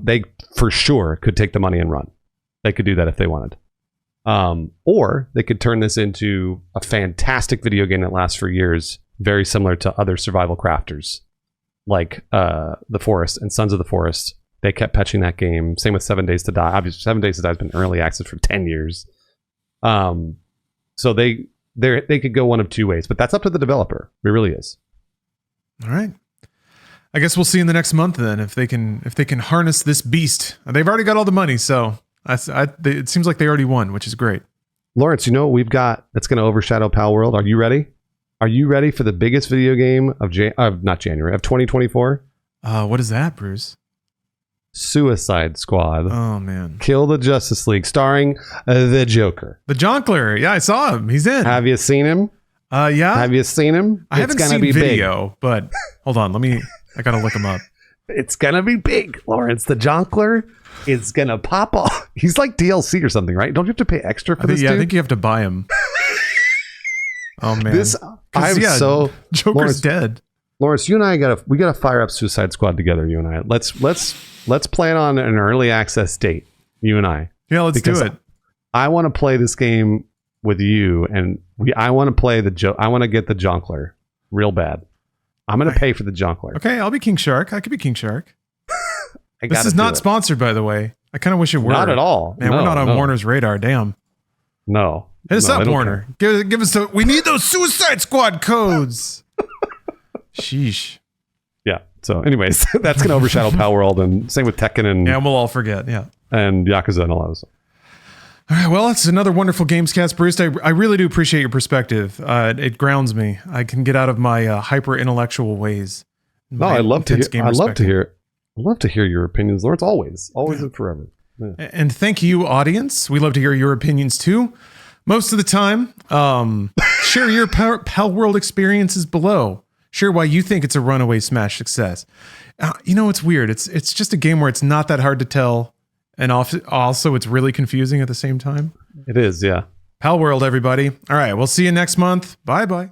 They for sure could take the money and run. They could do that if they wanted. Or they could turn this into a fantastic video game that lasts for years, very similar to other survival crafters like The Forest and Sons of the Forest. They kept patching that game. Same with 7 Days to Die. Obviously, 7 Days to Die has been early access for 10 years. So they could go one of two ways, but that's up to the developer. It really is. All right. I guess we'll see in the next month then if they can harness this beast. They've already got all the money, so it seems like they already won, which is great. Lawrence, you know what we've got that's going to overshadow Palworld? Are you ready? Are you ready for the biggest video game of not January, of 2024? What is that, Bruce? Suicide Squad. Oh, man. Kill the Justice League, starring the Joker. The Jonkler. Yeah, I saw him. He's in. Have you seen him? Yeah. Have you seen him? I haven't seen video, but hold on. I got to look him up. It's going to be big, Lawrence. The Jonkler is going to pop off. He's like DLC or something, right? Don't you have to pay extra for this, dude? I think you have to buy him. Oh, man. Joker's Lawrence, dead. Lawrence, you and I gotta fire up Suicide Squad together. You and I. Let's plan on an early access date. You and I. Yeah, let's do it. I want to play this game with you, and I want to play I want to get the Jonkler real bad. I'm gonna pay for the Jonkler. Okay, I'll be King Shark. I could be King Shark. This is not it. Sponsored, by the way. I kind of wish it were. Not at all. Man, we're not on Warner's radar. Damn. No. Hit us up, Warner. Give us we need those Suicide Squad codes. Sheesh. Yeah. So, anyways, that's gonna overshadow Palworld, and same with Tekken and we'll all forget. Yeah. And Yakuza and all that stuff. All right. Well, it's another wonderful Gamescast, Bruce. I really do appreciate your perspective. It grounds me. I can get out of my hyper intellectual ways. No, I love to hear your opinions, Lawrence. Always and forever. Yeah. And thank you, audience. We love to hear your opinions too. Most of the time, share your Palworld experiences below. Share why you think it's a runaway smash success. It's weird. It's just a game where it's not that hard to tell, and also it's really confusing at the same time. It is, yeah. Palworld, everybody. All right, we'll see you next month. Bye-bye.